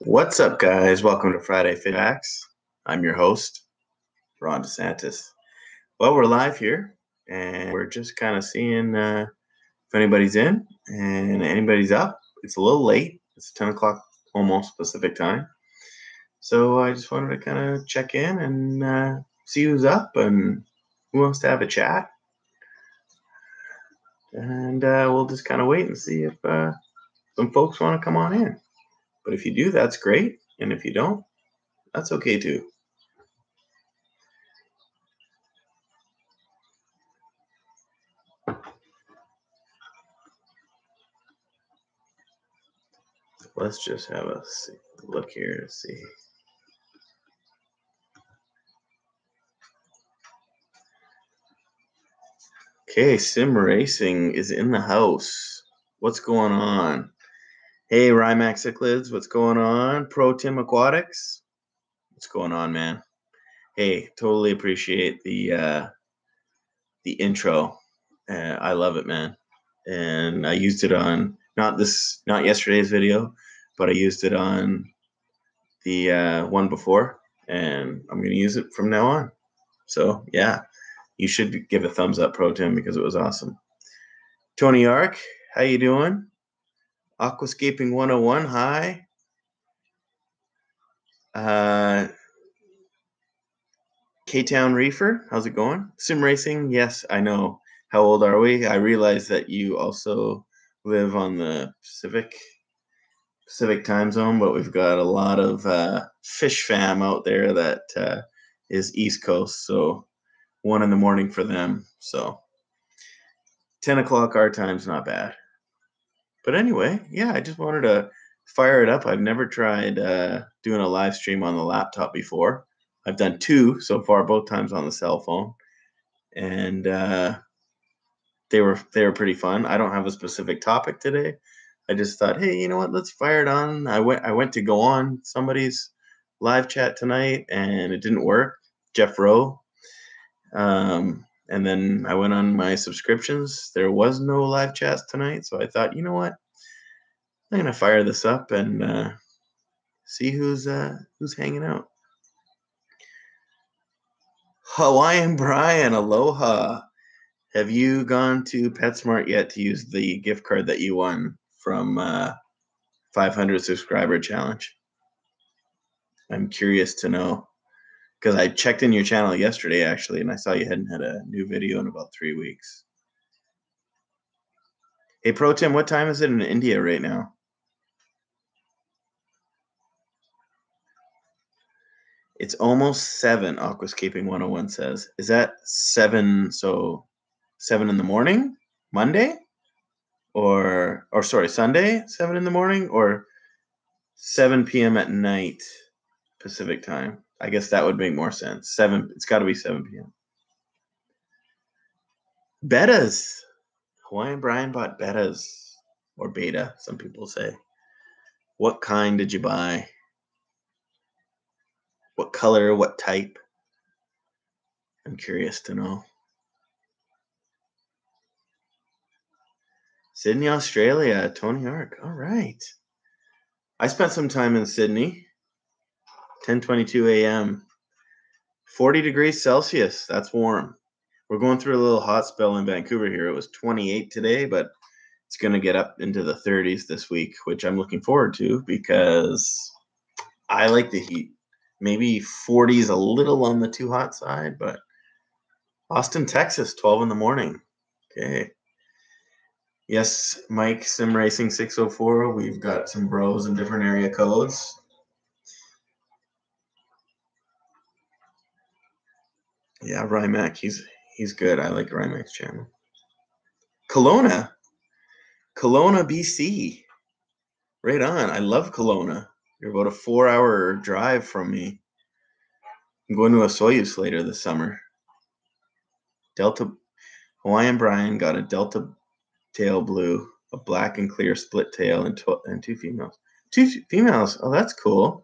What's up, guys? Welcome to Friday Facts. I'm your host, Ron DeSantis. Well, we're live here, and we're just kind of seeing if anybody's in and anybody's up. It's a little late. It's 10 o'clock almost Pacific time. So I just wanted to kind of check in and see who's up and who wants to have a chat. And we'll just kind of wait and see if some folks want to come on in. But if you do, that's great. And if you don't, that's okay too. Let's just have a look here to see. Okay, Sim Racing is in the house. What's going on? Hey, Rymax Cichlids, what's going on? Pro Tim Aquatics, what's going on, man? Hey, totally appreciate the intro. I love it, man. And I used it on not yesterday's video, but I used it on the one before, and I'm gonna use it from now on. So yeah, you should give a thumbs up, Pro Tim, because it was awesome. Tony Ark, how you doing? Aquascaping 101, hi. K-Town Reefer, how's it going? Sim Racing, yes, I know. How old are we? I realize that you also live on the Pacific time zone, but we've got a lot of fish fam out there that is East Coast, so 1 a.m. for them. So 10 o'clock our time's not bad. But anyway, yeah, I just wanted to fire it up. I've never tried doing a live stream on the laptop before. I've done 2 so far, both times on the cell phone, and they were pretty fun. I don't have a specific topic today. I just thought, hey, you know what? Let's fire it on. I went to go on somebody's live chat tonight, and it didn't work. Jeff Rowe. And then I went on my subscriptions. There was no live chats tonight, so I thought, you know what? I'm gonna fire this up and see who's hanging out. Hawaiian Brian, aloha. Have you gone to PetSmart yet to use the gift card that you won from 500 subscriber challenge? I'm curious to know, because I checked in your channel yesterday actually, and I saw you hadn't had a new video in about 3 weeks. Hey, Pro Tim, what time is it in India right now? It's almost 7, Aquascaping 101 says. Is that 7, so 7 in the morning, Monday? Or sorry, Sunday, 7 in the morning? Or 7 p.m. at night, Pacific time? I guess that would make more sense. 7, it's got to be 7 p.m. Betas. Hawaiian Brian bought betas, or beta, some people say. What kind did you buy? What color? What type? I'm curious to know. Sydney, Australia. Tony Ark. All right. I spent some time in Sydney. 10:22 a.m. 40 degrees Celsius. That's warm. We're going through a little hot spell in Vancouver here. It was 28 today, but it's going to get up into the 30s this week, which I'm looking forward to because I like the heat. Maybe 40 is a little on the too hot side, but Austin, Texas, 12 in the morning. Okay. Yes, Mike, Sim Racing 604. We've got some bros in different area codes. Yeah, Rymac, he's good. I like Rymac's channel. Kelowna, BC. Right on. I love Kelowna. You're about a 4-hour drive from me. I'm going to a Soyuz later this summer. Hawaiian Brian got a Delta tail blue, a black and clear split tail, and 2 females. 2 females. Oh, that's cool.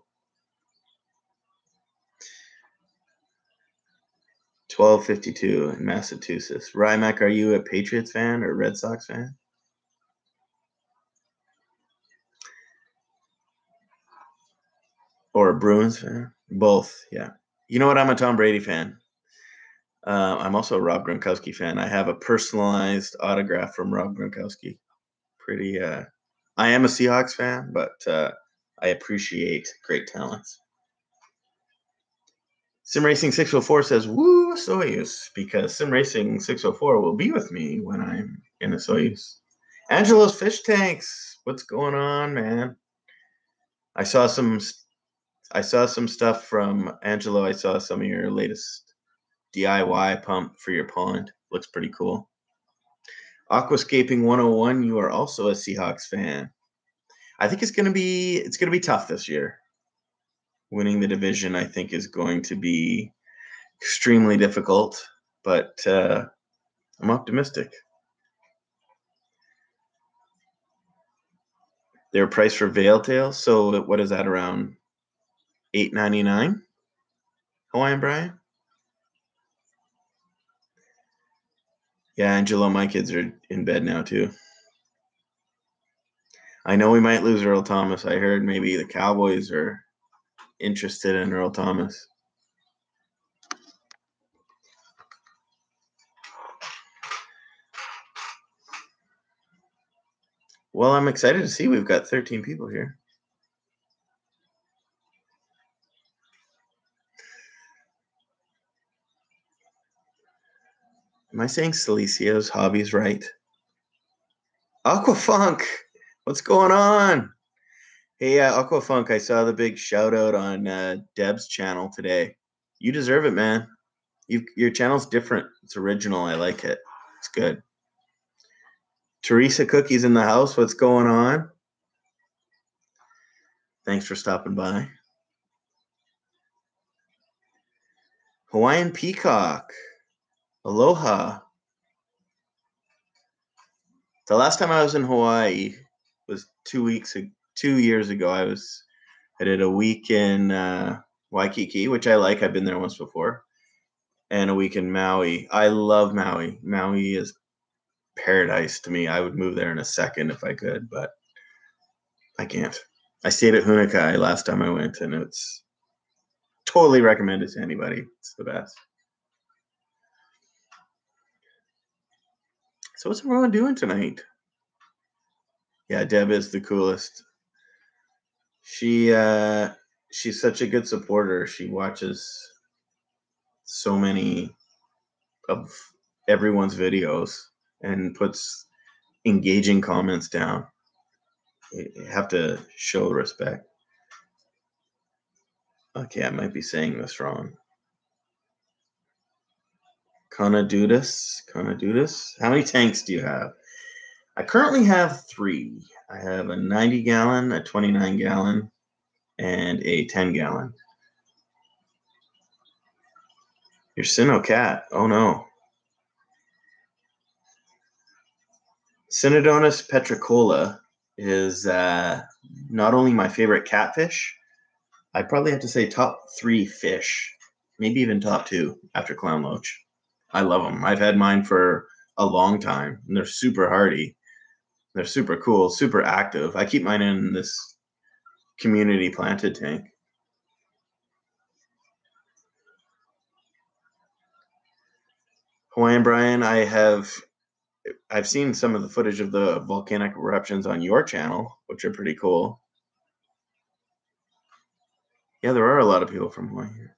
1252 in Massachusetts. Rymac, are you a Patriots fan or Red Sox fan? Or a Bruins fan? Both, yeah. You know what? I'm a Tom Brady fan. I'm also a Rob Gronkowski fan. I have a personalized autograph from Rob Gronkowski. Pretty. I am a Seahawks fan, but I appreciate great talents. Sim Racing 604 says, "Woo, Soyuz," because Sim Racing 604 will be with me when I'm in a Soyuz. Angelo's Fish Tanks, what's going on, man? I saw some stuff from Angelo. I saw some of your latest DIY pump for your pond. Looks pretty cool. Aquascaping 101, you are also a Seahawks fan. I think it's gonna be tough this year. Winning the division, I think, is going to be extremely difficult, but I'm optimistic. Their price for Veiltail, so what is that, around $8.99? Hawaiian Brian? Yeah, Angelo, my kids are in bed now too. I know we might lose Earl Thomas. I heard maybe the Cowboys are interested in Earl Thomas. Well, I'm excited to see we've got 13 people here. Am I saying Silecio's hobbies right? Aquafunk, what's going on? Hey, Aquafunk, I saw the big shout out on Deb's channel today. You deserve it, man. Your channel's different. It's original. I like it. It's good. Teresa Cookie's in the house. What's going on? Thanks for stopping by. Hawaiian Peacock. Aloha. The last time I was in Hawaii was 2 years ago. I did a week in Waikiki, which I like. I've been there once before, and a week in Maui. I love Maui. Maui is paradise to me. I would move there in a second if I could, but I can't. I stayed at Hunakai last time I went, and it's totally recommended to anybody. It's the best. So what's everyone doing tonight? Yeah, Deb is the coolest. She's such a good supporter. She watches so many of everyone's videos and puts engaging comments down. You have to show respect. Okay, I might be saying this wrong. Conadudus. How many tanks do you have? I currently have 3. I have a 90 gallon, a 29 gallon, and a 10 gallon. Your Sinnoh cat. Oh no. Synodonus petricola is not only my favorite catfish, I'd probably have to say top 3 fish, maybe even top 2 after clown loach. I love them. I've had mine for a long time, and they're super hardy. They're super cool, super active. I keep mine in this community planted tank. Hawaiian Brian, I've seen some of the footage of the volcanic eruptions on your channel, which are pretty cool. Yeah, there are a lot of people from Hawaii here.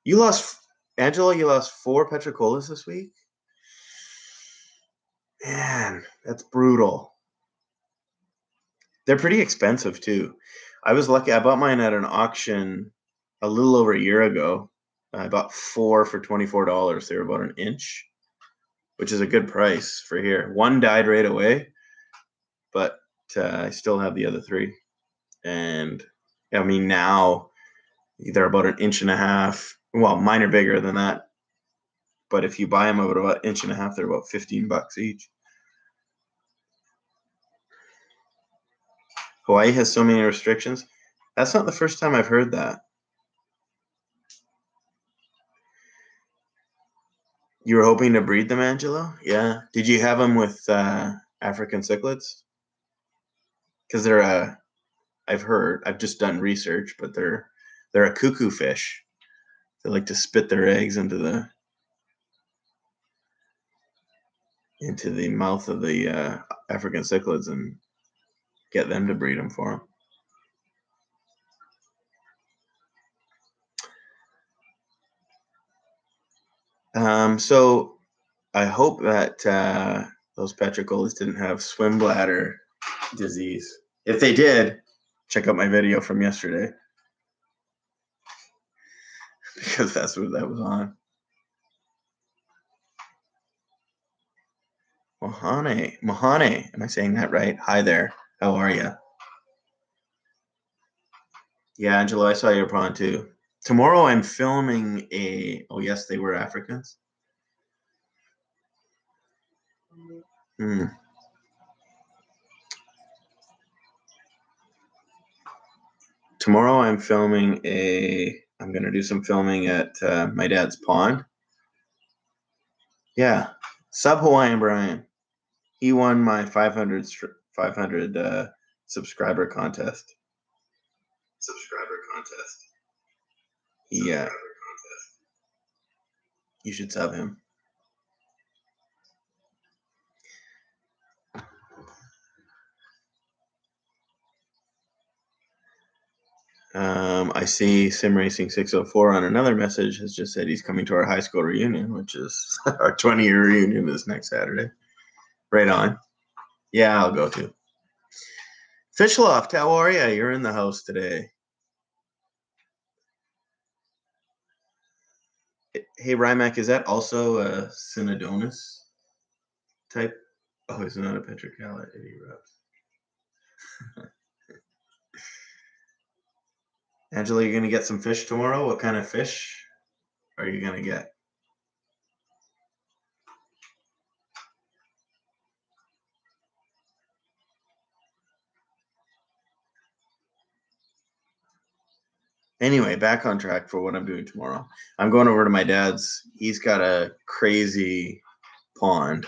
You lost, Angela, you lost 4 petricolas this week? Man, that's brutal. They're pretty expensive too. I was lucky. I bought mine at an auction a little over a year ago. I bought 4 for $24. They were about an inch, which is a good price for here. 1 died right away, but I still have the other 3. And I mean, now they're about an inch and a half. Well, mine are bigger than that, but if you buy them about an inch and a half, they're about $15 each. Hawaii has so many restrictions. That's not the first time I've heard that. You were hoping to breed them, Angelo? Yeah. Did you have them with African cichlids? Because they're I've heard. I've just done research, but they're a cuckoo fish. They like to spit their eggs into the mouth of the African cichlids and get them to breed them for them. So I hope that those petricolas didn't have swim bladder disease. If they did, check out my video from yesterday because that's what that was on. Mahane, am I saying that right? Hi there. How are you? Yeah, Angelo, I saw your prawn too. Tomorrow I'm filming oh yes, they were Africans. Tomorrow I'm filming I'm going to do some filming at my dad's pond. Yeah, Sub Hawaiian Brian. He won my 500 subscriber contest. Yeah, you should sub him. I see Sim Racing 604 on another message has just said he's coming to our high school reunion, which is our 20-year reunion is next Saturday. Right on. Yeah, I'll go too. Fishloft, how are you? You're in the house today. Hey, Rymac, is that also a Synodonus type? Oh, it's not a Petricella. It erupts. Angela, you're going to get some fish tomorrow? What kind of fish are you going to get? Anyway, back on track for what I'm doing tomorrow. I'm going over to my dad's. He's got a crazy pond.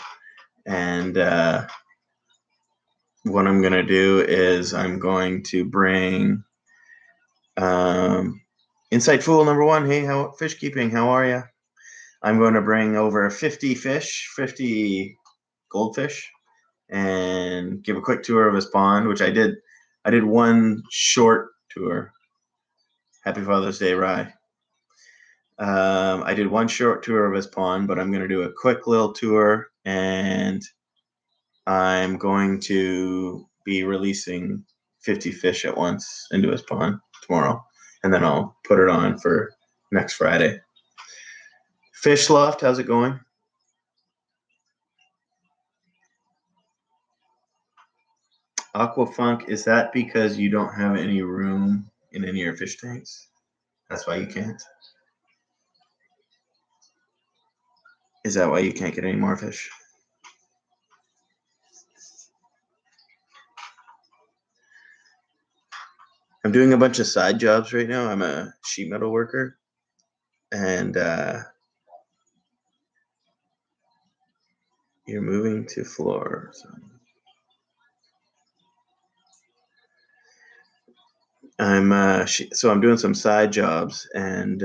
And what I'm going to do is I'm going to bring Insight Fool number 1. Hey, fish keeping? How are you? I'm going to bring over 50 fish, 50 goldfish, and give a quick tour of his pond, which I did. I did one short tour. Happy Father's Day, Rye. I did one short tour of his pond, but I'm going to do a quick little tour, and I'm going to be releasing 50 fish at once into his pond tomorrow, and then I'll put it on for next Friday. Fish Loft, how's it going? Aquafunk, is that because you don't have any room in any of your fish tanks? That's why you can't? Is that why you can't get any more fish? I'm doing a bunch of side jobs right now. I'm a sheet metal worker, and you're moving to Florida. So I'm doing some side jobs, and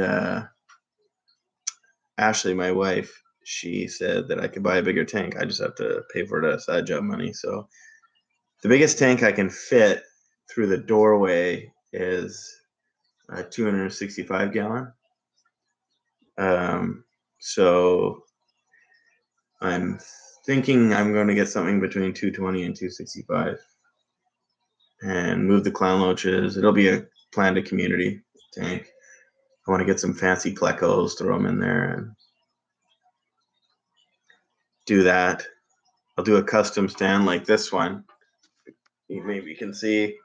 Ashley, my wife, she said that I could buy a bigger tank. I just have to pay for it out of side job money. So the biggest tank I can fit through the doorway is a 265 gallon. So I'm thinking I'm going to get something between 220 and 265 and move the clown loaches. It'll be a planned a community tank. I want to get some fancy plecos, throw them in there and do that. I'll do a custom stand like this one. Maybe you can see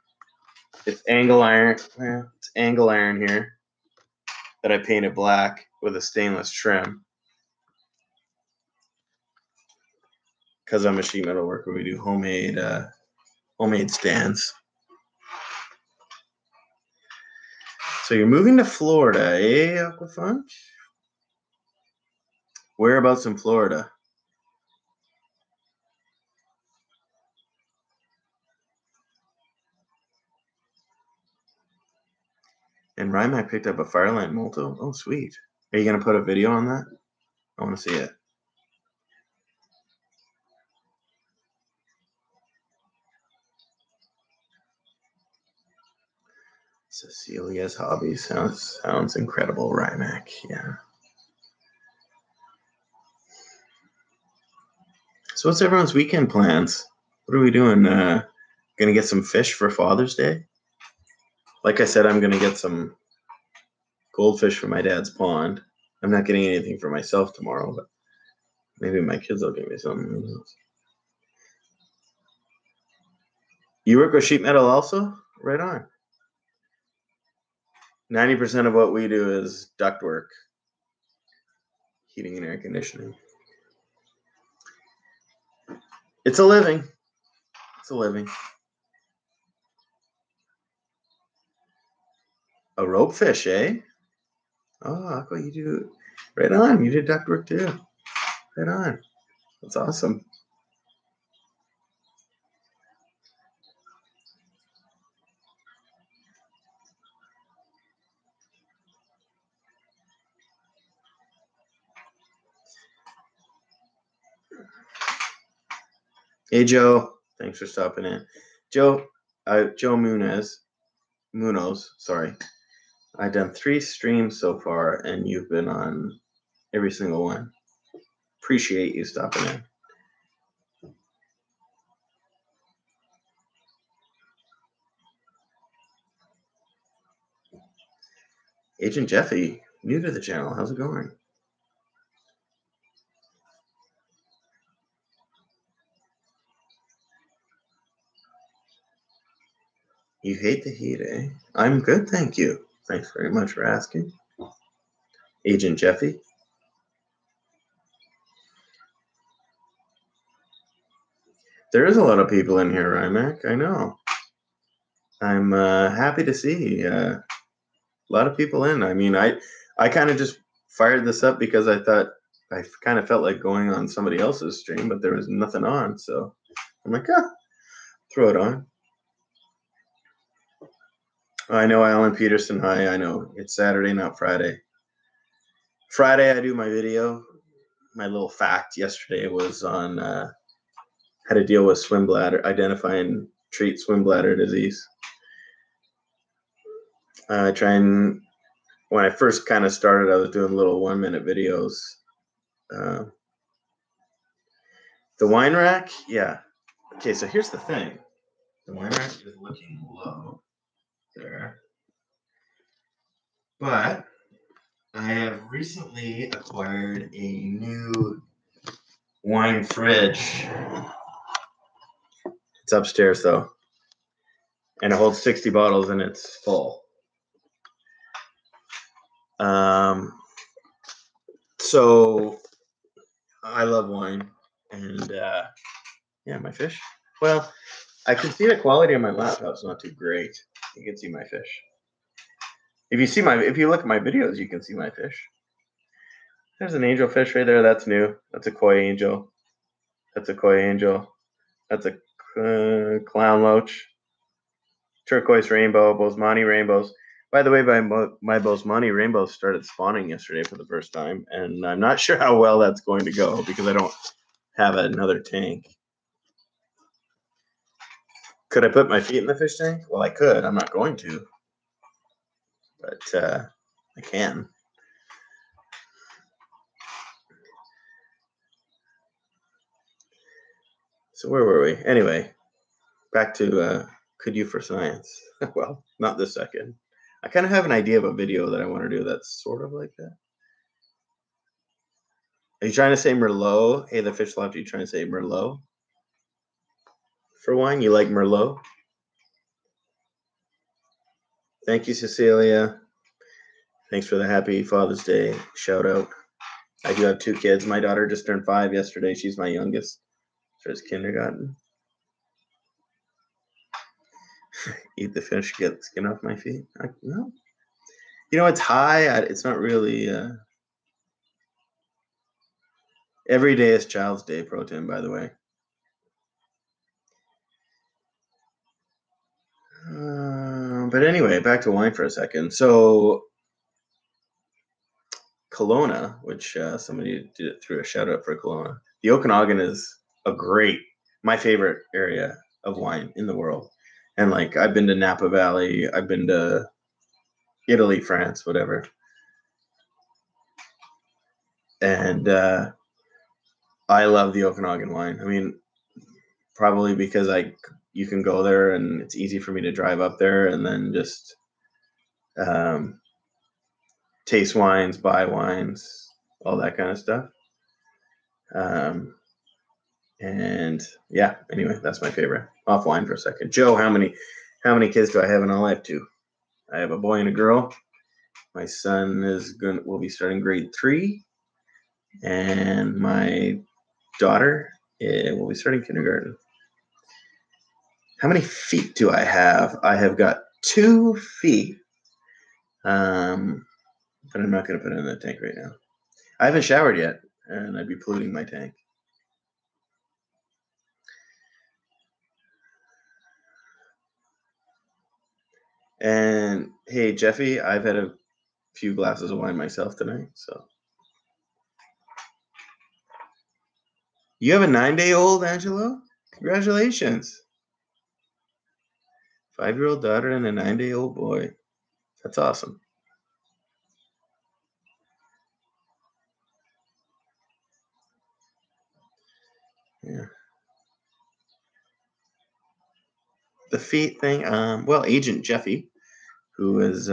it's angle iron. Well, it's angle iron here that I painted black with a stainless trim. Because I'm a sheet metal worker, we do homemade stands. So you're moving to Florida, eh, Aquafunk? Whereabouts in Florida? And Rymac picked up a Fireline Molto. Oh, sweet. Are you going to put a video on that? I want to see it. Cecilia's hobby sounds incredible, Rymac. Yeah. So what's everyone's weekend plans? What are we doing? Gonna get some fish for Father's Day? Like I said, I'm gonna get some goldfish from my dad's pond. I'm not getting anything for myself tomorrow, but maybe my kids will give me something. You work with sheet metal also? Right on. 90% of what we do is ductwork, heating and air conditioning. It's a living. It's a living. A rope fish, eh? Oh, Aqua, you do right on. You did ductwork too. Right on. That's awesome. Hey, Joe. Thanks for stopping in. Joe Munoz, sorry. I've done 3 streams so far, and you've been on every single one. Appreciate you stopping in. Agent Jeffy, new to the channel. How's it going? You hate the heat, eh? I'm good, thank you. Thanks very much for asking. Agent Jeffy. There is a lot of people in here, Rymac. I know. I'm happy to see a lot of people in. I mean, I kind of just fired this up because I thought I kind of felt like going on somebody else's stream, but there was nothing on. So I'm like, throw it on. I know Alan Peterson. Hi, I know. It's Saturday, not Friday. Friday, I do my video. My little fact yesterday was on how to deal with swim bladder, identify and treat swim bladder disease. When I first kind of started, I was doing little 1-minute videos. The wine rack, yeah. Okay, so here's the thing. The wine rack is looking low there. But I have recently acquired a new wine fridge. It's upstairs though. And it holds 60 bottles and it's full. So I love wine. And yeah, my fish. Well, I can see the quality of my laptop's not too great. You can see my fish. If you look at my videos, you can see my fish. There's an angel fish right there. That's new. That's a koi angel. That's a koi angel. That's a clown loach. Turquoise rainbow, Bosemani rainbows. By the way, my Bosemani rainbows started spawning yesterday for the first time, and I'm not sure how well that's going to go because I don't have another tank. Could I put my feet in the fish tank? Well, I could. I'm not going to, but I can. So where were we? Anyway, back to could you for science? Well, not this second. I kind of have an idea of a video that I want to do that's sort of like that. Are you trying to say Merlot? Hey, the fish left. Are you trying to say Merlot? For wine, you like Merlot? Thank you, Cecilia. Thanks for the happy Father's Day shout out. I do have 2 kids. My daughter just turned 5 yesterday. She's my youngest. Starts kindergarten. Eat the fish, get the skin off my feet. No. You know, it's high. It's not really. Every day is Child's Day, Protein, by the way. But anyway, back to wine for a second. So Kelowna, which somebody threw a shout out for Kelowna. The Okanagan is my favorite area of wine in the world. And like I've been to Napa Valley, I've been to Italy, France, whatever. And I love the Okanagan wine. I mean, probably because you can go there and it's easy for me to drive up there and then just taste wines, buy wines, all that kind of stuff. And yeah, anyway, that's my favorite. Off wine for a second. Joe, how many kids do I have in all? I have 2. I have a boy and a girl. My son will be starting grade 3, and my daughter will be starting kindergarten. How many feet do I have? I have got 2 feet. But I'm not going to put it in the tank right now. I haven't showered yet, and I'd be polluting my tank. And hey, Jeffy, I've had a few glasses of wine myself tonight. So you have a 9-day-old, Angelo? Congratulations. 5-year-old daughter and a 9-day-old boy. That's awesome. Yeah. The feet thing, well, Agent Jeffy, who is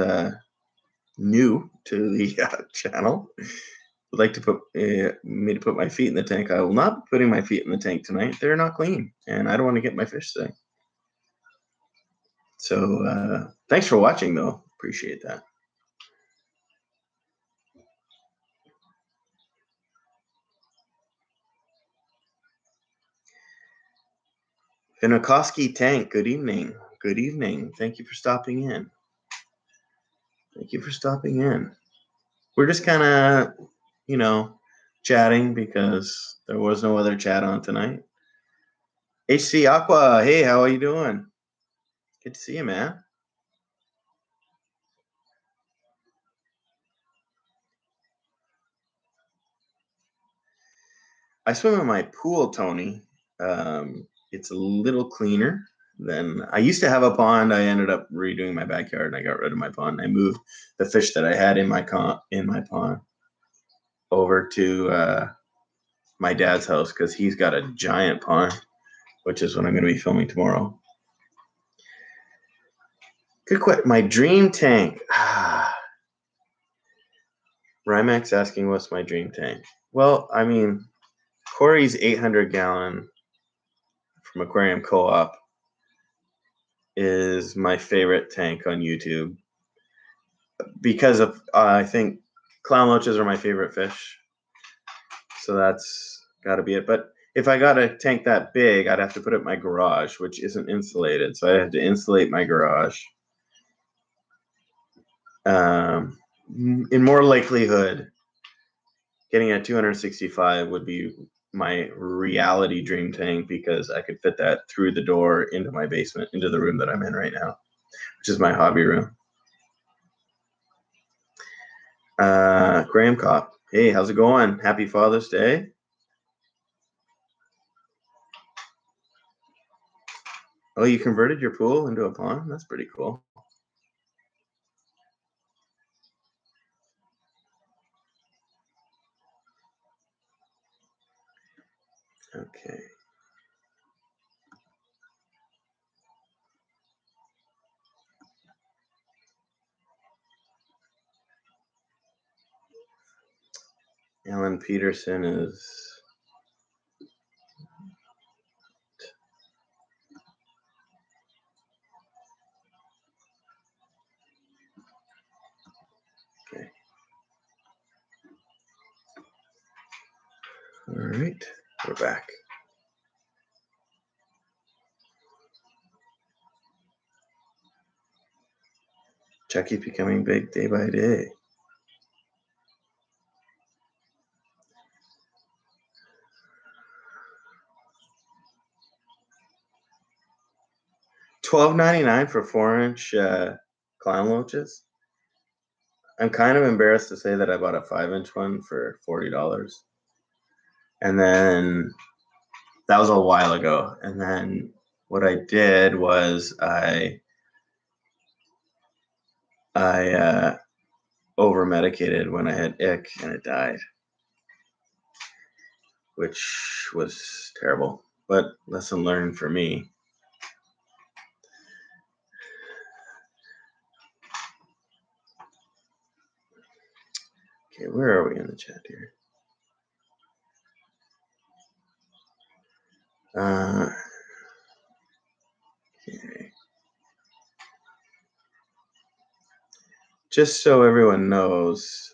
new to the channel, would like to put me to put my feet in the tank. I will not be putting my feet in the tank tonight. They're not clean, and I don't want to get my fish sick. So thanks for watching, though. Appreciate that. Vinokoski Tank, good evening. Good evening. Thank you for stopping in. Thank you for stopping in. We're just kind of, chatting because there was no other chat on tonight. HC Aqua, hey, how are you doing? Good to see you, man. I swim in my pool, Tony. It's a little cleaner than I used to have a pond. I ended up redoing my backyard and I got rid of my pond. I moved the fish that I had in my pond over to my dad's house because he's got a giant pond, which is what I'm going to be filming tomorrow. Good question. My dream tank. Rymax asking what's my dream tank. Well, I mean, Corey's 800-gallon from Aquarium Co-op is my favorite tank on YouTube because of I think clown loaches are my favorite fish. So that's got to be it. But if I got a tank that big, I'd have to put it in my garage, which isn't insulated. So I have to insulate my garage. In more likelihood, getting a 265 would be my reality dream tank because I could fit that through the door into my basement, into the room that I'm in right now, which is my hobby room. Graham Cop, hey, how's it going? Happy Father's Day. Oh, you converted your pool into a pond? That's pretty cool. Okay. Alan Peterson is... Okay. All right, we're back. Chucky's becoming big day by day. $12.99 for 4-inch clown loaches. I'm kind of embarrassed to say that I bought a 5-inch one for $40. And then that was a while ago. And then what I did was I over medicated when I had ick and it died, which was terrible, but lesson learned for me. Okay, where are we in the chat here? Okay. Just so everyone knows,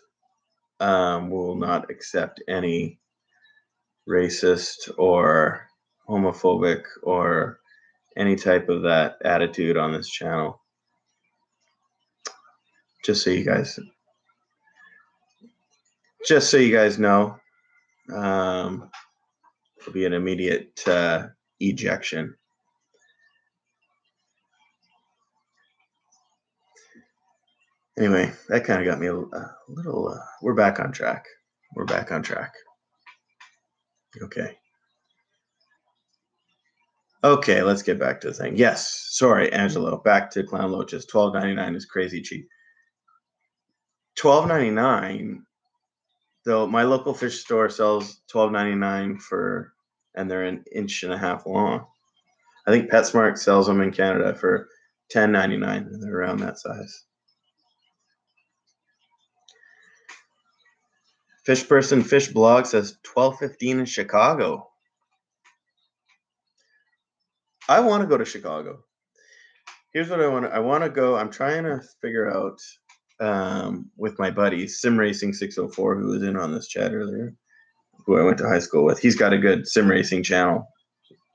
we'll not accept any racist or homophobic or any type of that attitude on this channel. Just so you guys know, it'll be an immediate ejection. Anyway, that kind of got me a little. We're back on track. Okay, let's get back to the thing. Yes, sorry, Angelo. Back to clown loaches. $12.99 is crazy cheap. $12.99. Though my local fish store sells $12.99 for, and they're an inch and a half long. I think PetSmart sells them in Canada for $10.99, and they're around that size. Fish Person Fish Blog says $12.15 in Chicago. I want to go to Chicago. Here's what I want. I want to go. I'm trying to figure out with my buddy Sim Racing 604, who was in on this chat earlier, who I went to high school with. He's got a good sim racing channel,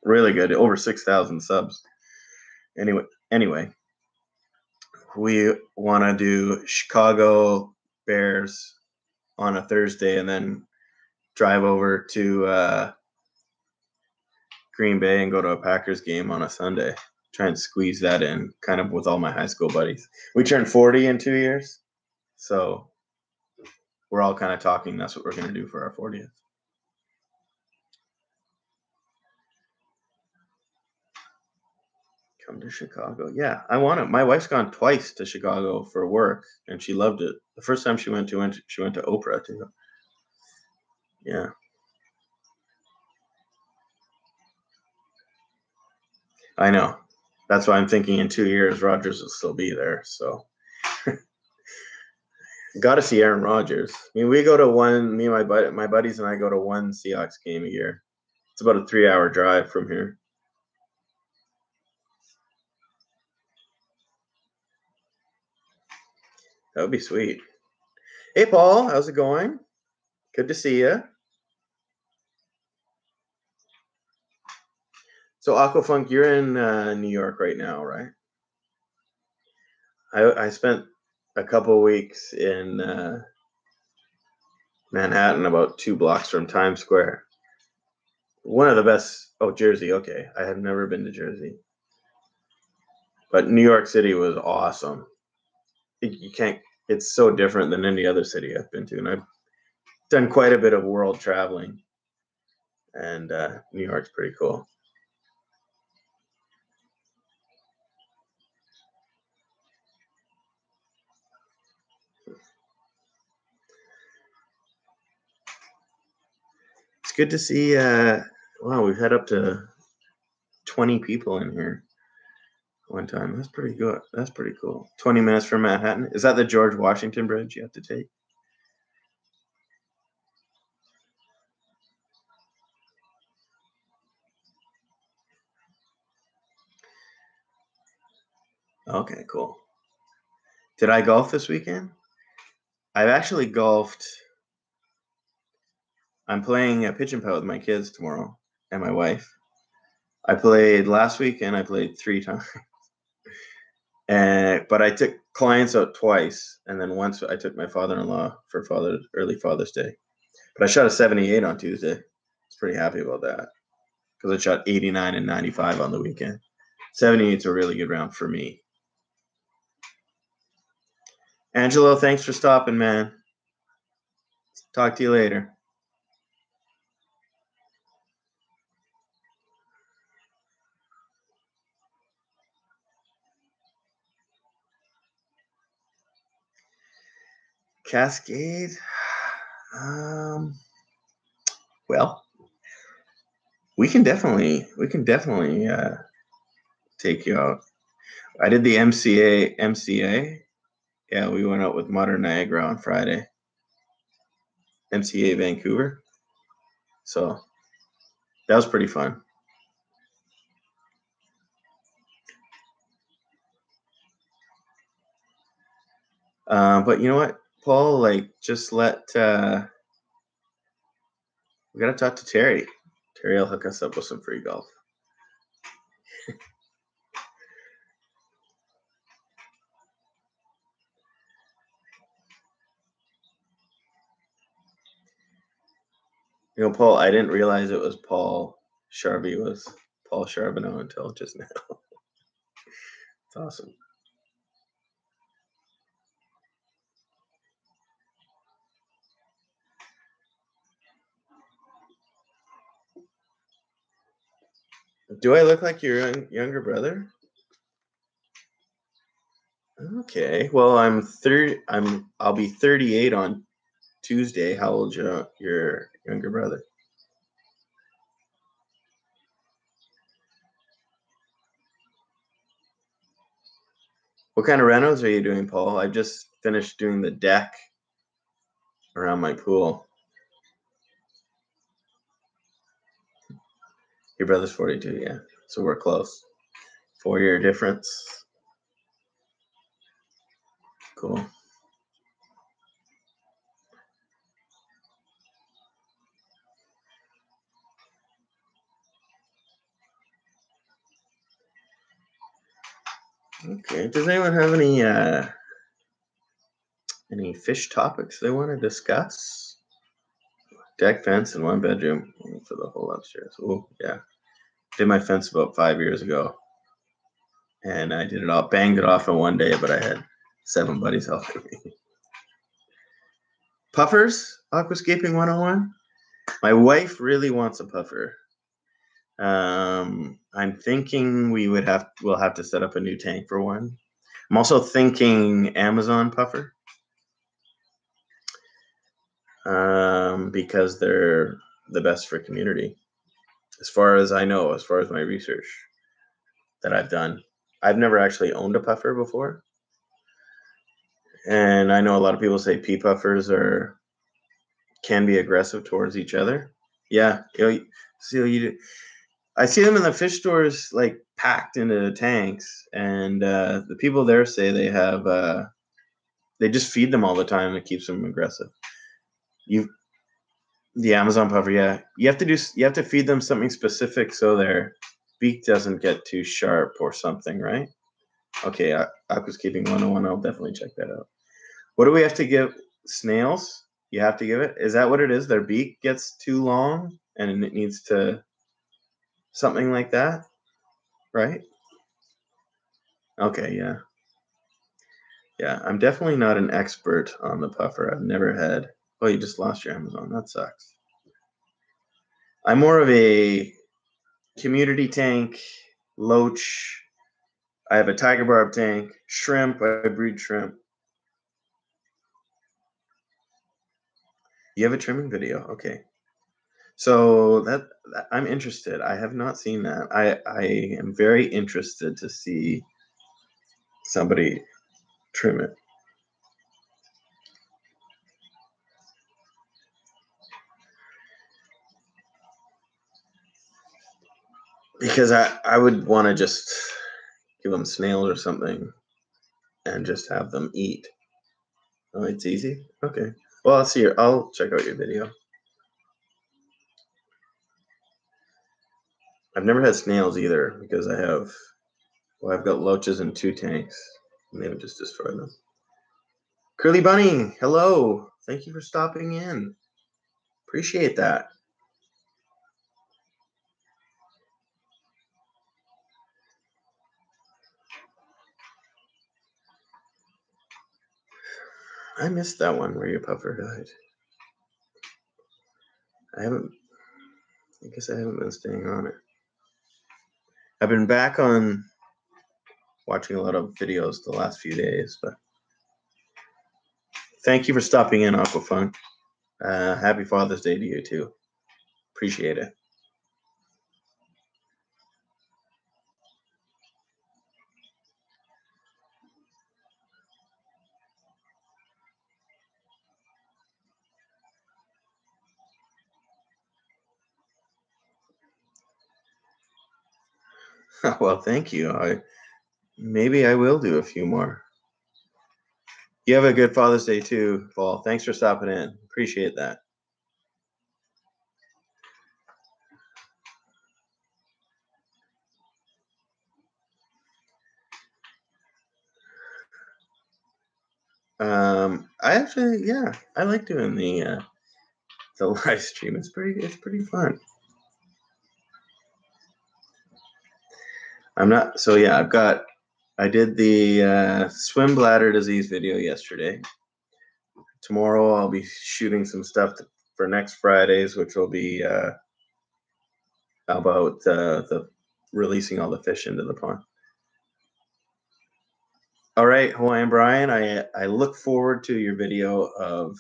really good, over 6,000 subs. Anyway, we want to do Chicago Bears on a Thursday, and then drive over to Green Bay and go to a Packers game on a Sunday. Try and squeeze that in, kind of with all my high school buddies. We turned 40 in 2 years, so we're all kind of talking. That's what we're going to do for our 40th. Come to Chicago. Yeah, I want it. My wife's gone twice to Chicago for work, and she loved it. The first time she went to Oprah too. Yeah. I know. That's why I'm thinking in 2 years, Rodgers will still be there. So, got to see Aaron Rodgers. I mean, we go to one. Me and my buddies and I go to one Seahawks game a year. It's about a 3-hour drive from here. That would be sweet. Hey, Paul, how's it going? Good to see you. So, Aquafunk, you're in New York right now, right? I spent a couple of weeks in Manhattan, about 2 blocks from Times Square. One of the best. Oh, Jersey. Okay, I have never been to Jersey, but New York City was awesome. You can't. It's so different than any other city I've been to, and I've done quite a bit of world traveling. And New York's pretty cool. It's good to see. Wow, we've had up to 20 people in here one time. That's pretty good. That's pretty cool. 20 minutes from Manhattan. Is that the George Washington Bridge you have to take? Okay, cool. Did I golf this weekend? I've actually golfed. I'm playing a pitch and putt with my kids tomorrow and my wife. I played last week and I played 3 times. But I took clients out twice, and then once I took my father-in-law for early Father's Day. But I shot a 78 on Tuesday. I was pretty happy about that because I shot 89 and 95 on the weekend. 78's a really good round for me. Angelo, thanks for stopping, man. Talk to you later. Cascade. Well, we can definitely take you out. I did the MCA. Yeah, we went out with Modern Niagara on Friday. MCA Vancouver. So that was pretty fun. But you know what, Paul? Like, just let we gotta talk to Terry. Terry will hook us up with some free golf. You know, Paul, I didn't realize it was Paul Sharvey was Paul Charbonneau until just now. It's awesome. Do I look like your younger brother? Okay. Well, I'll be 38 on Tuesday. How old's your younger brother? What kind of renos are you doing, Paul? I just finished doing the deck around my pool. Your brother's 42, yeah. So we're close. 4-year difference. Cool. Okay. Does anyone have any fish topics they want to discuss? Deck, fence, and 1 bedroom for the whole upstairs. Oh, yeah. Did my fence about 5 years ago. And I did it all, banged it off in one day, but I had 7 buddies helping me. Puffers, Aquascaping 101. My wife really wants a puffer. I'm thinking we'll have to set up a new tank for one. I'm also thinking Amazon puffer, because they're the best for community, as far as I know, as far as my research that I've done. I've never actually owned a puffer before, and I know a lot of people say pea puffers can be aggressive towards each other. Yeah, I see them in the fish stores, like packed into tanks, and the people there say they just feed them all the time. It keeps them aggressive. The Amazon puffer, yeah, you have to feed them something specific so their beak doesn't get too sharp or something, right? Okay, Aquascaping 101. I'll definitely check that out. What do we have to give snails? You have to give it. Is that what it is? Their beak gets too long and it needs to something like that, right? Okay, yeah. Yeah, I'm definitely not an expert on the puffer. I've never had. Oh, you just lost your Amazon. That sucks. I'm more of a community tank, loach. I have a tiger barb tank, shrimp. I breed shrimp. You have a trimming video, okay? So I'm interested. I have not seen that. I am very interested to see somebody trim it. Because I would want to just give them snails or something and just have them eat. Oh, it's easy? Okay. Well, I'll check out your video. I've never had snails either because I've got loaches in 2 tanks and they would just destroy them. Curly Bunny, hello. Thank you for stopping in. Appreciate that. I missed that one where your puffer died. I guess I haven't been staying on it. I've been back on watching a lot of videos the last few days, but thank you for stopping in, Aquafunk. Happy Father's Day to you too. Appreciate it. Well, thank you. Maybe I will do a few more. You have a good Father's Day too, Paul. Thanks for stopping in. Appreciate that. I like doing the live stream. It's pretty fun. I did the swim bladder disease video yesterday. Tomorrow I'll be shooting some stuff for next Fridays, which will be about the releasing all the fish into the pond. All right, Hawaiian Brian, I look forward to your video of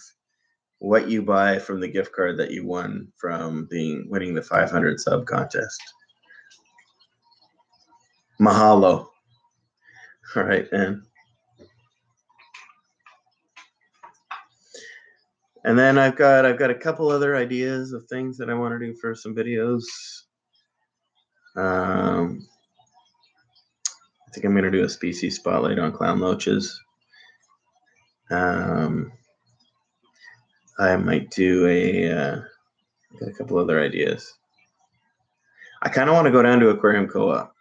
what you buy from the gift card that you won from winning the 500 sub contest. Mahalo. All right, man. And then I've got a couple other ideas of things that I want to do for some videos. I think I'm going to do a species spotlight on clown loaches. I might do got a couple other ideas. I kind of want to go down to Aquarium Co-op.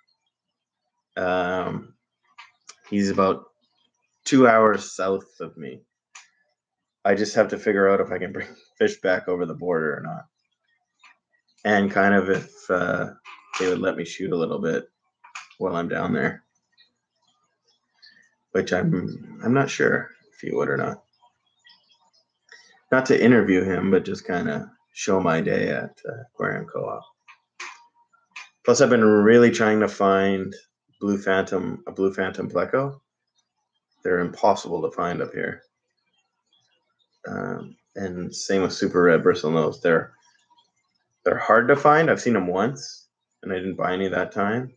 He's about 2 hours south of me. I just have to figure out if I can bring fish back over the border or not. And kind of if they would let me shoot a little bit while I'm down there. Which I'm not sure if he would or not. Not to interview him, but just kind of show my day at Aquarium Co-op. Plus, I've been really trying to find a blue phantom pleco. They're impossible to find up here. And same with super red bristlenose. They're hard to find. I've seen them once, and I didn't buy any that time.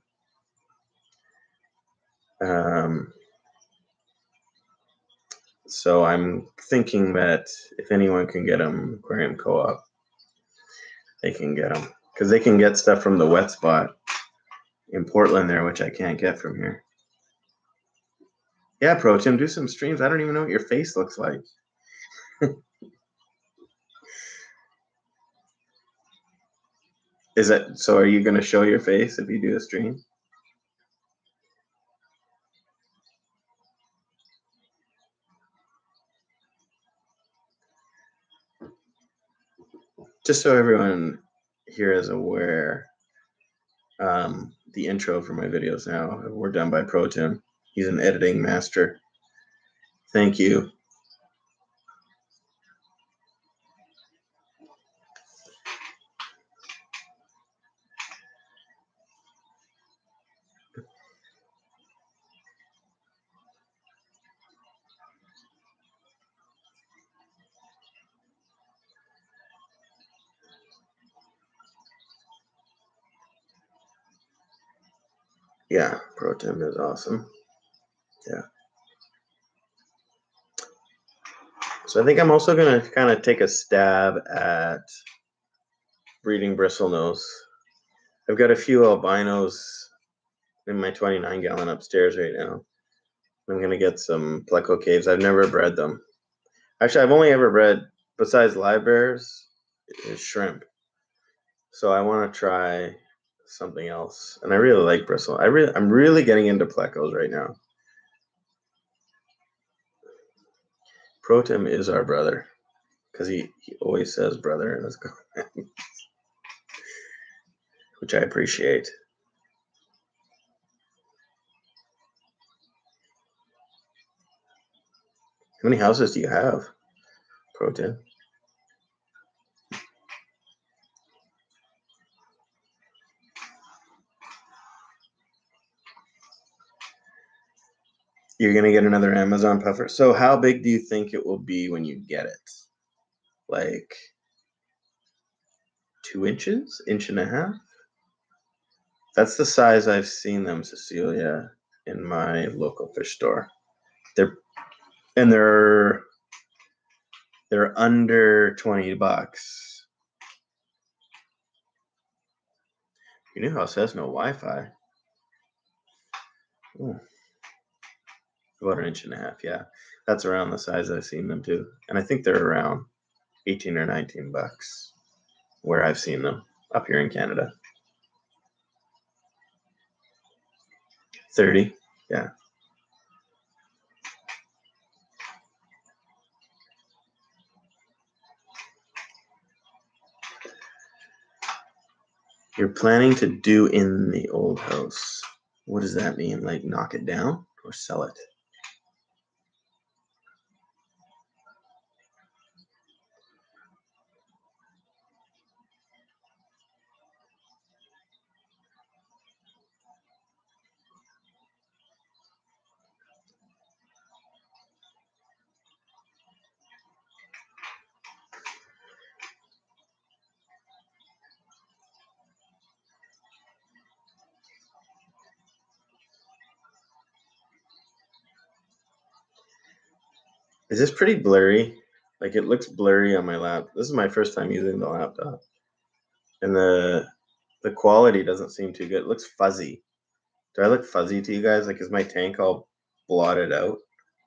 So I'm thinking that if anyone can get them, Aquarium Co-op, they can get them. Because they can get stuff from the wet spot in Portland there, which I can't get from here. Yeah, Pro Tim, do some streams. I don't even know what your face looks like. So are you going to show your face if you do a stream? Just so everyone here is aware, the intro for my videos now were done by Pro Tim. He's an editing master. Thank you. Yeah, Pro Tim is awesome. Yeah. So I think I'm also going to kind of take a stab at breeding bristlenose. I've got a few albinos in my 29 gallon upstairs right now. I'm going to get some pleco caves. I've never bred them. Actually, I've only ever bred, besides live bears, is shrimp. So I want to try something else. And I really like bristle. I'm really getting into plecos right now. Pro Tim is our brother, because he always says brother in his comments, which I appreciate. How many houses do you have, Pro-Tim? You're going to get another Amazon puffer. So how big do you think it will be when you get it? Like 2 inches? Inch and a half? That's the size I've seen them, Cecilia, in my local fish store. They're under $20. Your new house has no Wi-Fi. Ooh. About an inch and a half, yeah. That's around the size I've seen them too. And I think they're around 18 or $19 where I've seen them up here in Canada. 30, yeah. You're planning to do in the old house. What does that mean? Like knock it down or sell it? Is this pretty blurry? Like it looks blurry on my laptop. This is my first time using the laptop. And the quality doesn't seem too good. It looks fuzzy. Do I look fuzzy to you guys? Like is my tank all blotted out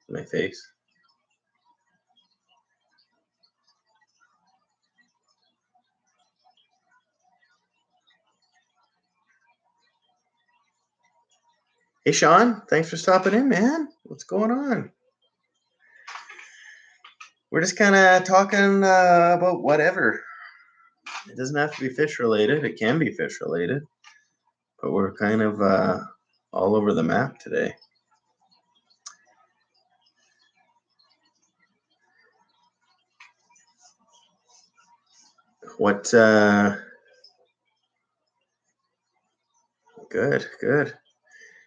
in my face? Hey Sean, thanks for stopping in, man. What's going on? We're just kind of talking about whatever. It doesn't have to be fish related. It can be fish related, but we're kind of all over the map today. What? Good.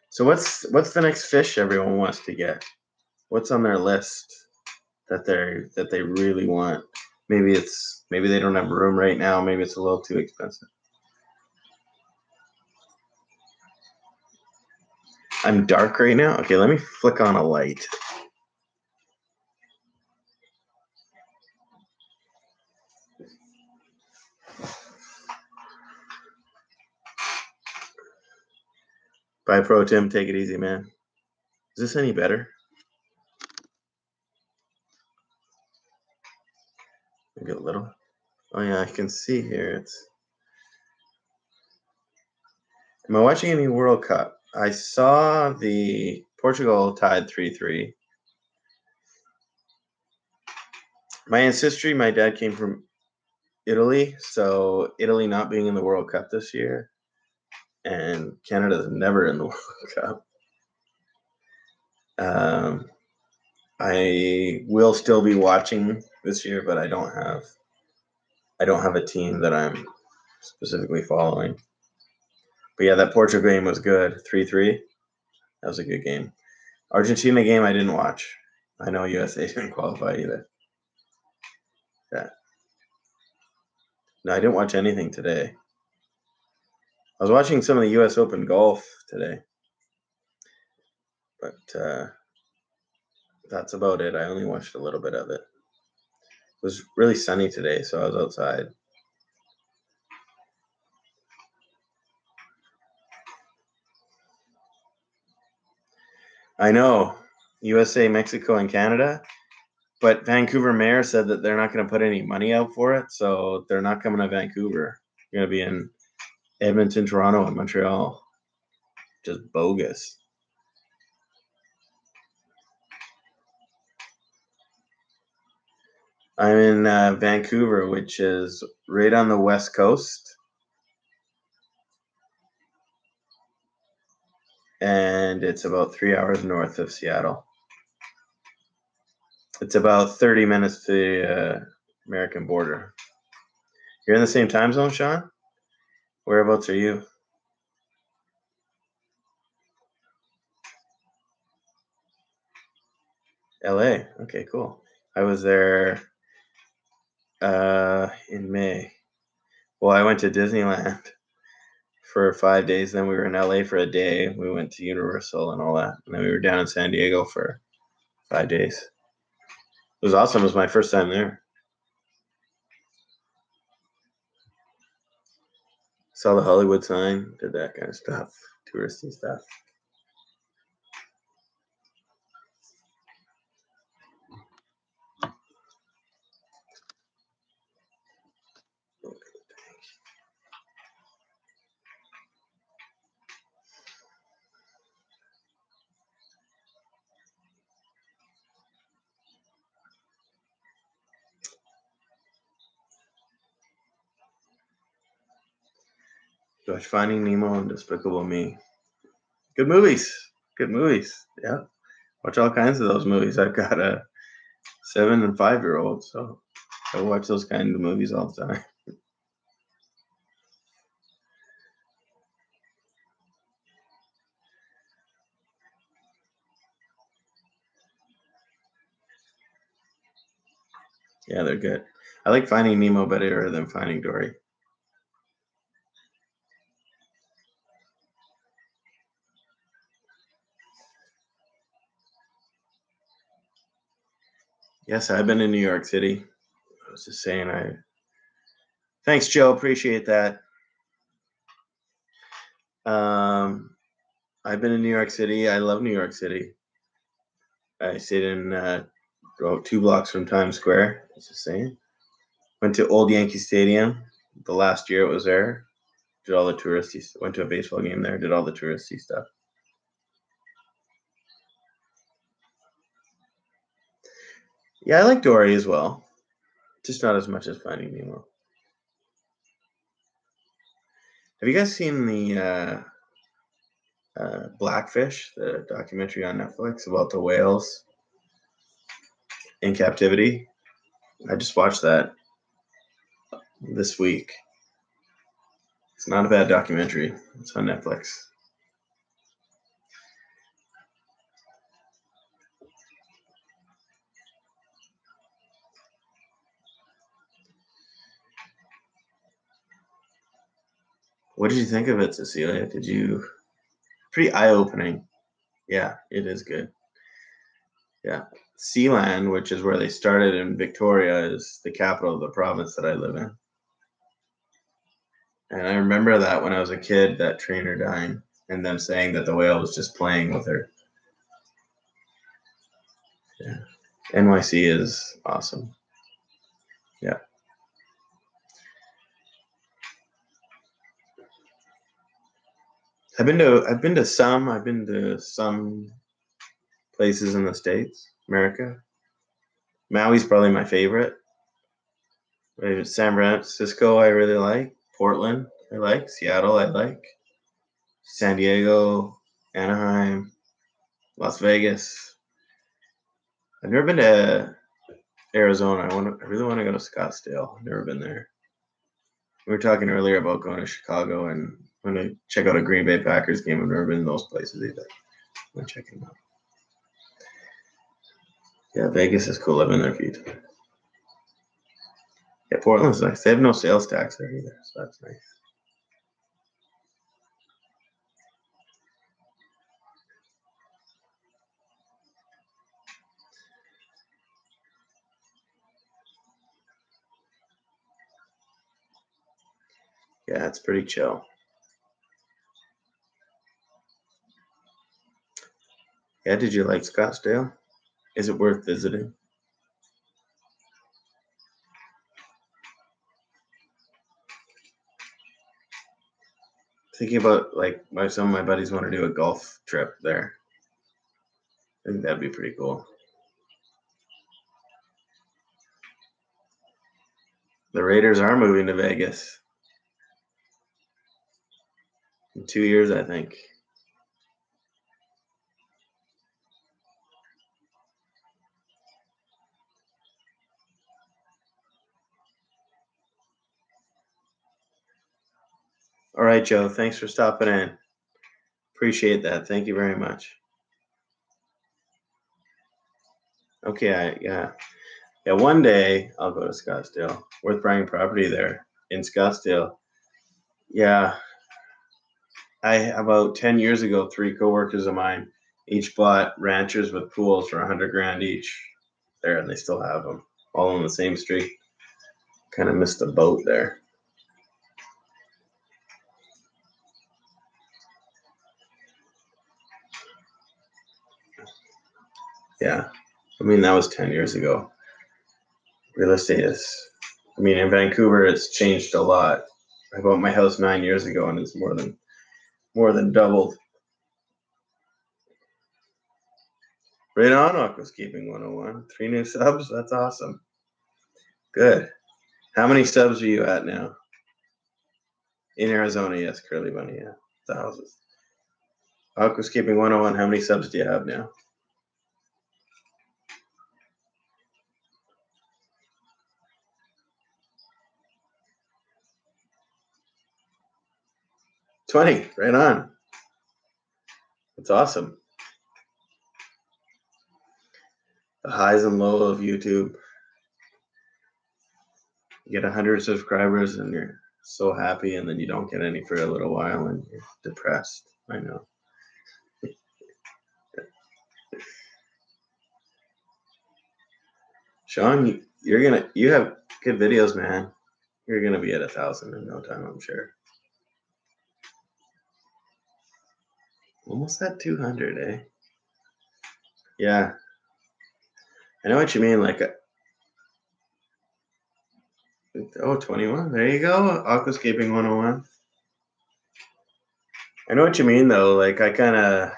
So what's the next fish everyone wants to get? What's on their list that they really want? Maybe they don't have room right now. Maybe it's a little too expensive. I'm dark right now. Okay, let me flick on a light. Bye, Pro Tim. Take it easy, man. Is this any better? Maybe a little. Oh yeah, I can see here. Am I watching any World Cup? I saw the Portugal tied 3-3. My ancestry, my dad came from Italy, so Italy not being in the World Cup this year, and Canada's never in the World Cup. I will still be watching this year, but I don't have a team that I'm specifically following. But yeah, that Portugal game was good. 3-3. That was a good game. Argentina game I didn't watch. I know USA didn't qualify either. Yeah. No, I didn't watch anything today. I was watching some of the US Open golf today. But that's about it. I only watched a little bit of it. It was really sunny today, so I was outside. I know. USA, Mexico, and Canada. But Vancouver Mayor said that they're not going to put any money out for it, so they're not coming to Vancouver. They're going to be in Edmonton, Toronto, and Montreal. Just bogus. I'm in Vancouver, which is right on the west coast. And it's about 3 hours north of Seattle. It's about 30 minutes to the American border. You're in the same time zone, Sean? Whereabouts are you? LA. Okay, cool. I was there in May. Well, I went to Disneyland for 5 days. Then we were in LA for a day. We went to Universal and all that. And then we were down in San Diego for 5 days. It was awesome. It was my first time there. Saw the Hollywood sign, did that kind of stuff, touristy stuff. Watch Finding Nemo and Despicable Me. Good movies. Good movies. Yeah. Watch all kinds of those movies. I've got a 7 and 5-year-old, so I watch those kind of movies all the time. Yeah, they're good. I like Finding Nemo better than Finding Dory. Yes, I've been in New York City. I was just saying thanks, Joe. Appreciate that. I've been in New York City. I love New York City. I stayed in 2 blocks from Times Square. I was just saying. Went to Old Yankee Stadium the last year it was there. Did all the touristy. Went to a baseball game there. Did all the touristy stuff. Yeah, I like Dory as well. Just not as much as Finding Nemo. Have you guys seen the Blackfish, the documentary on Netflix about the whales in captivity? I just watched that this week. It's not a bad documentary. It's on Netflix. What did you think of it, Cecilia? Did you pretty eye-opening? Yeah, it is good. Yeah. Sealand, which is where they started in Victoria, is the capital of the province that I live in. And I remember that when I was a kid, that trainer dying, and them saying that the whale was just playing with her. Yeah. NYC is awesome. Yeah. I've been to some places in the States, America. Maui's probably my favorite. San Francisco, I really like. Portland, I like. Seattle, I like. San Diego, Anaheim, Las Vegas. I've never been to Arizona. I really want to go to Scottsdale. I've never been there. We were talking earlier about going to Chicago and want to check out a Green Bay Packers game. I've never been to those places either. I'm gonna check them out. Yeah, Vegas is cool. I've been there a few times. Yeah, Portland's nice. They have no sales tax there either, so that's nice. Yeah, it's pretty chill. Yeah, did you like Scottsdale? Is it worth visiting? Thinking about like some of my buddies want to do a golf trip there. I think that'd be pretty cool. The Raiders are moving to Vegas in 2 years, I think. All right, Joe. Thanks for stopping in. Appreciate that. Thank you very much. Okay, yeah. One day I'll go to Scottsdale. Worth buying property there in Scottsdale. Yeah, I about 10 years ago, three coworkers of mine each bought ranchers with pools for 100 grand each there, and they still have them all on the same street. Kind of missed the boat there. Yeah, I mean that was 10 years ago. Real estate is, I mean, in Vancouver, it's changed a lot. I bought my house 9 years ago, and it's more than doubled. Right on, Aquascaping 101. 3 new subs. That's awesome. Good. How many subs are you at now? In Arizona, yes, Curly Bunny, yeah. Thousands. Aquascaping 101, how many subs do you have now? $20. Right on. That's awesome. The highs and lows of YouTube. You get 100 subscribers and you're so happy, and then you don't get any for a little while and you're depressed. I know. Sean, you have good videos, man. You're gonna be at 1,000 in no time, I'm sure. Almost at 200, eh? Yeah, I know what you mean. Like, 21. There you go. Aquascaping 101. I know what you mean, though. Like, I kind of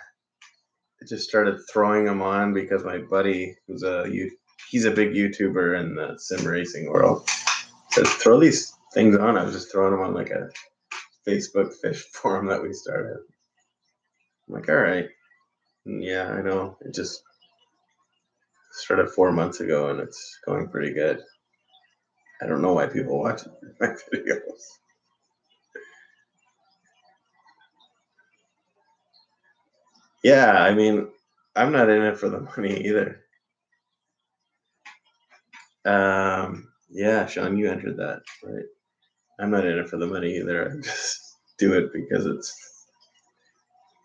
just started throwing them on because my buddy, he's a big YouTuber in the sim racing world, said throw these things on. I was just throwing them on like a Facebook fish forum that we started. I'm like, all right. And yeah, I know. It just started 4 months ago, and it's going pretty good. I don't know why people watch my videos. Yeah, I mean, I'm not in it for the money either. Yeah, Sean, you entered that, right? I'm not in it for the money either. I just do it because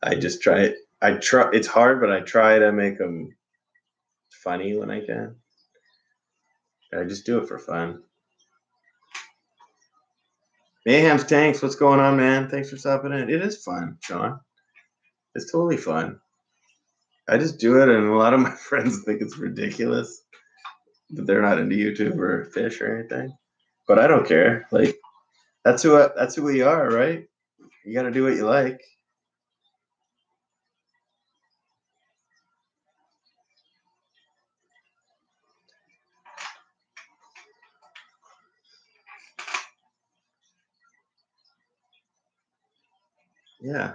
I just try it. It's hard, but I try to make them funny when I can. I just do it for fun. Mayhem's Tanks, what's going on, man? Thanks for stopping in. It is fun, Sean. It's totally fun. I just do it, and a lot of my friends think it's ridiculous that they're not into YouTube or fish or anything. But I don't care. Like, that's who we are, right? You got to do what you like. Yeah.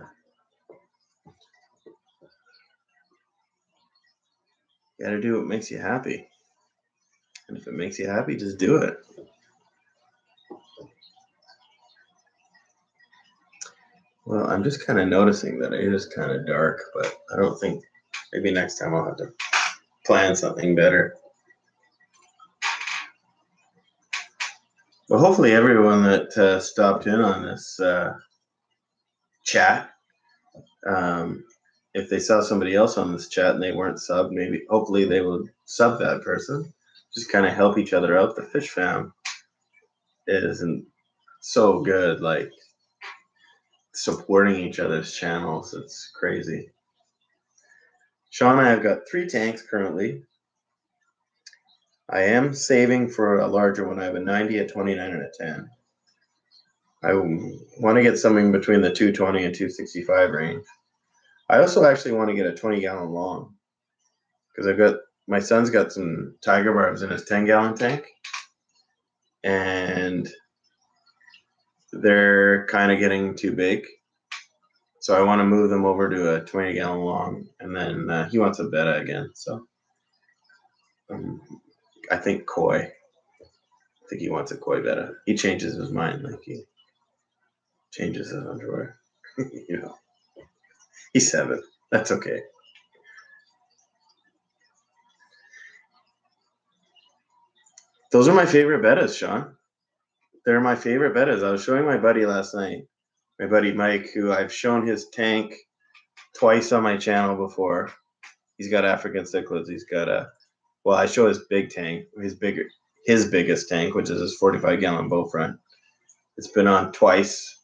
You got to do what makes you happy. And if it makes you happy, just do it. Well, I'm just kind of noticing that it is kind of dark, but I don't think, maybe next time I'll have to plan something better. Well, hopefully everyone that stopped in on this chat, if they saw somebody else on this chat and they weren't subbed, hopefully they will sub that person. Just kind of help each other out. The Fish Fam isn't so good, like supporting each other's channels. It's crazy. Sean, I have got 3 tanks currently. I am saving for a larger one. I have a 90, a 29, and a 10. I want to get something between the 220 and 265 range. I also actually want to get a 20-gallon long because my son's got some tiger barbs in his 10-gallon tank, and they're kind of getting too big. So I want to move them over to a 20-gallon long, and then he wants a betta again. So I think koi. I think he wants a koi betta. He changes his mind. Like, he changes his underwear. You know, he's 7. That's okay. Those are my favorite bettas, Sean. They're my favorite bettas. I was showing my buddy last night, my buddy Mike, who I've shown his tank twice on my channel before. He's got African cichlids. He's got I show his big tank, his biggest tank, which is his 45-gallon bow front. It's been on twice,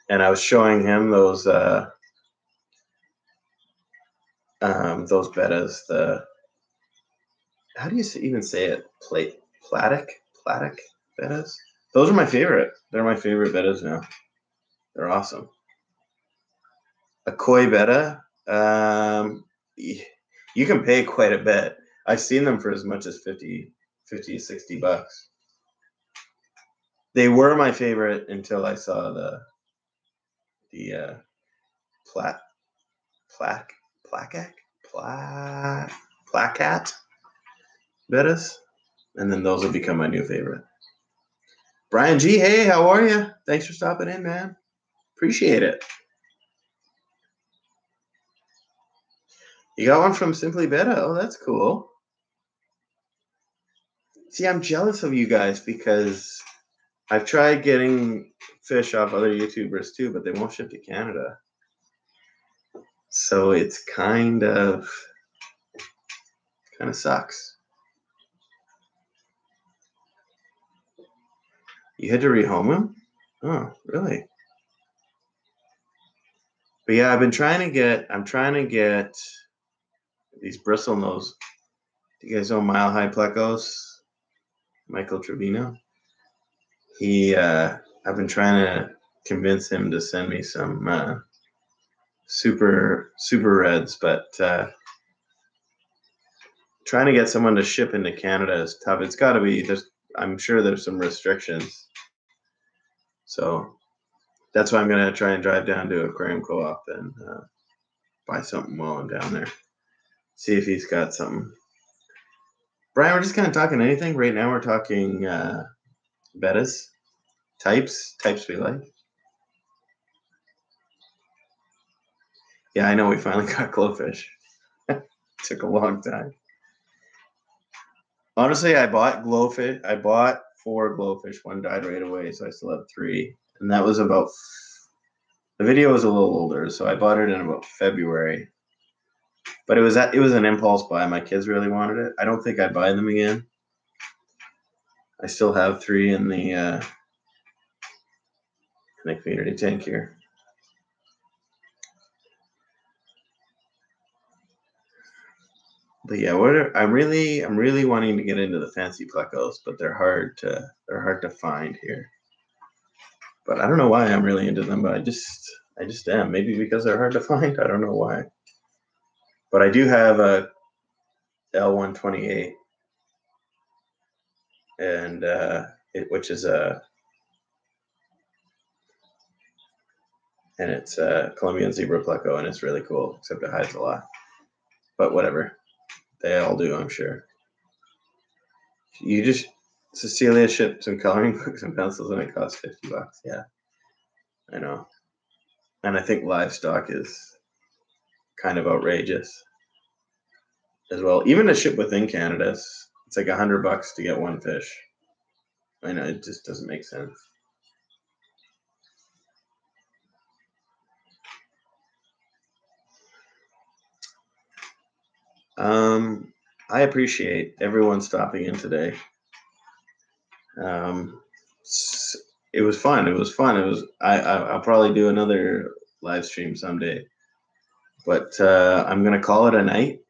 and I was showing him those bettas. How do you even say it? Platic bettas. Those are my favorite. They're my favorite bettas now. They're awesome. A koi betta, you can pay quite a bit. I've seen them for as much as 50, $60. They were my favorite until I saw the placat bettas, and then those will become my new favorite. Brian G, hey, how are you? Thanks for stopping in, man. Appreciate it. You got one from Simply Betta. Oh, that's cool. See, I'm jealous of you guys because I've tried getting fish off other YouTubers too, but they won't ship to Canada. So it's kind of sucks. You had to rehome him? Oh, really? But yeah, I'm trying to get these bristlenose. Do you guys know Mile High Plecos? Michael Trevino. I've been trying to convince him to send me some super reds, but trying to get someone to ship into Canada is tough. It's got to be. I'm sure there's some restrictions. So that's why I'm going to try and drive down to Aquarium Co-op and buy something while I'm down there. See if he's got something. Brian, we're just kind of talking anything. Right now we're talking bettas, types we like. Yeah, I know we finally got glowfish. Took a long time. Honestly, I bought glowfish. I bought 4 glowfish. One died right away, so I still have 3. And that was about. The video was a little older, so I bought it in about February. But it was an impulse buy. My kids really wanted it. I don't think I'd buy them again. I still have 3 in the community tank here. But yeah, I'm really wanting to get into the fancy plecos, but they're hard to find here. But I don't know why I'm really into them, but I just am. Maybe because they're hard to find. I don't know why. But I do have a L128, and which is it's a Colombian zebra pleco, and it's really cool. Except it hides a lot. But whatever, they all do, I'm sure. Cecilia shipped some coloring books and pencils, and it cost $50. Yeah, I know. And I think livestock is kind of outrageous as well. Even to ship within Canada, it's like $100 to get 1 fish. I know, it just doesn't make sense. I appreciate everyone stopping in today. It was fun. I'll probably do another live stream someday. But I'm gonna call it a night.